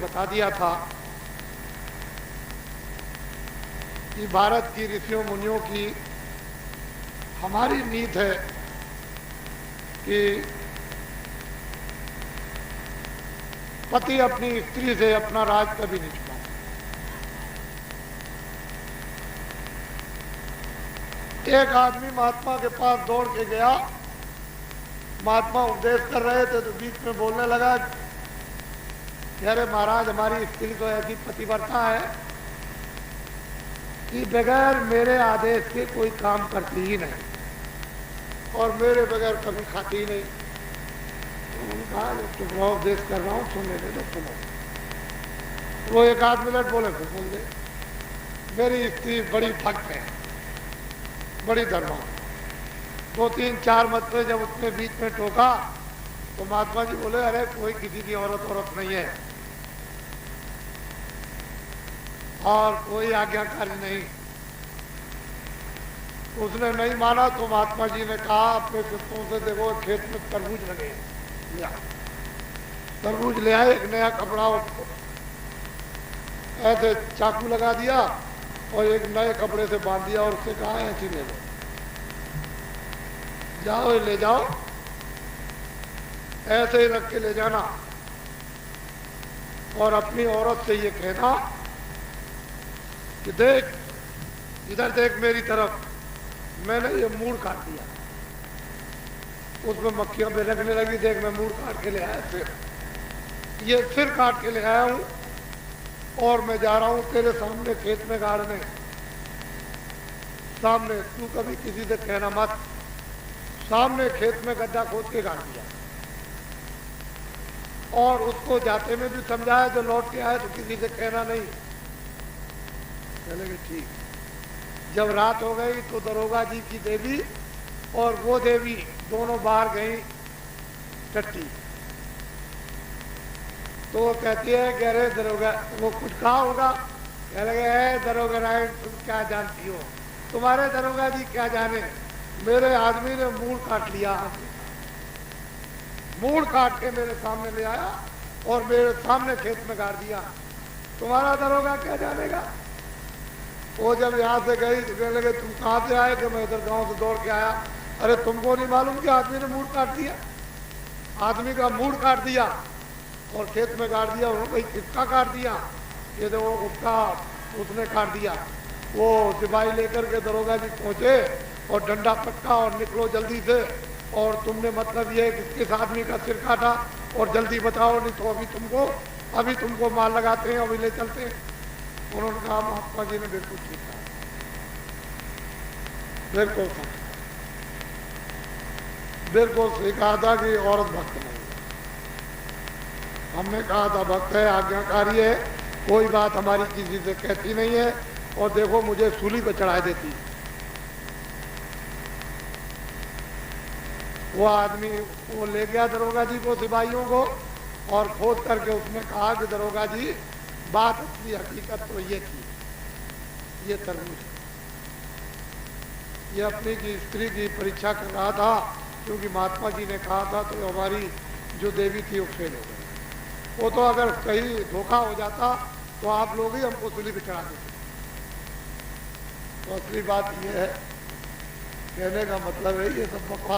बता दिया था कि भारत की ऋषियों मुनियों की हमारी नीत है कि पति अपनी स्त्री से अपना राज कभी नहीं छुपाए। एक आदमी महात्मा के पास दौड़ के गया, महात्मा उपदेश कर रहे थे तो बीच में बोलने लगा कि अरे महाराज, हमारी स्त्री तो ऐसी पतिव्रता है कि बगैर मेरे आदेश के कोई काम करती ही नहीं और मेरे बगैर कभी खाती ही नहीं। उन्होंने कहा चुप रहो, उपदेश कर रहा हूँ, सुनने दे दो, सुनो। वो एक आध मिनट बोले तो बोल दे, मेरी स्त्री बड़ी भक्त है, बड़ी धर्मा। 2 3 4 मत पे जब उसने बीच में टोका तो महात्मा जी बोले अरे कोई किसी की औरत नहीं है और कोई आज्ञाकारी नहीं। उसने नहीं माना तो महात्मा जी ने कहा अपने शिष्यों से, देखो खेत में तरबूज लगे, तरबूज ले आए, एक नया कपड़ा उसको ऐसे चाकू लगा दिया और एक नए कपड़े से बांध दिया और उससे कहा ऐसी ले लो, जाओ ले जाओ, ऐसे ही रख के ले जाना और अपनी औरत से ये कहना कि देख, इधर देख मेरी तरफ, मैंने ये मूड़ काट दिया। उसमें मक्खियां बिलकने लगी, देख मैं मूड़ काट के ले आया, ये सिर काट के ले आया हूं और मैं जा रहा हूं तेरे सामने खेत में गाड़ने, सामने, तू कभी किसी से कहना मत। सामने खेत में गड्ढा खोद के गाड़ दिया और उसको जाते में भी समझाया, जो लौट के आए तो किसी से कहना नहीं। चलेंगे ठीक। जब रात हो गई तो दरोगा जी की देवी और वो देवी दोनों बाहर गई टट्टी। तो वो कहती है कि अरे दरोगा, वो कुछ कहा होगा, कह लगे दरोगा राय तुम क्या जानती हो, तुम्हारे दरोगा जी क्या जाने, मेरे आदमी ने मूड़ काट लिया, मूड़ काट के मेरे सामने ले आया और मेरे सामने खेत में गाड़ दिया, तुम्हारा दरोगा क्या जानेगा। वो जब यहाँ से गई तो कहने लगे तुम कहाँ से आए, कि मैं इधर गांव से दौड़ के आया। अरे तुमको नहीं मालूम कि आदमी ने मूड़ काट दिया, आदमी का मूड़ काट दिया और खेत में गाड़ दिया। उन्होंने कहा किसका काट दिया, ये तो उसका, उसने काट दिया। वो सिपाही लेकर के दरोगा जी पहुंचे और डंडा पटका और निकलो जल्दी से, और तुमने मतलब ये कि किस आदमी का सिर काटा और जल्दी बताओ, नहीं तो अभी तुमको मार लगाते हैं, अभी ले चलते हैं। उन्होंने कहा महात्मा जी ने बिल्कुल ठीक कहा, बिल्कुल सही कहा था कि औरत भक्त नहीं। हमने कहा था भक्त है, आज्ञाकारी है, कोई बात हमारी किसी से कहती नहीं है और देखो मुझे सूली पर चढ़ा देती। वो आदमी वो ले गया दरोगा जी को, सिपाहियों को, और खोद करके उसने कहा कि दरोगा जी बात असली हकीकत तो ये थी, ये तरबूज, ये अपनी की स्त्री की परीक्षा कर रहा था क्योंकि महात्मा जी ने कहा था तो हमारी जो देवी थी वो फेल हो गई। वो तो अगर कहीं धोखा हो जाता तो आप लोग ही हमको सूली पे चढ़ा देते। तो असली बात ये है, कहने का मतलब है ये सब बकवास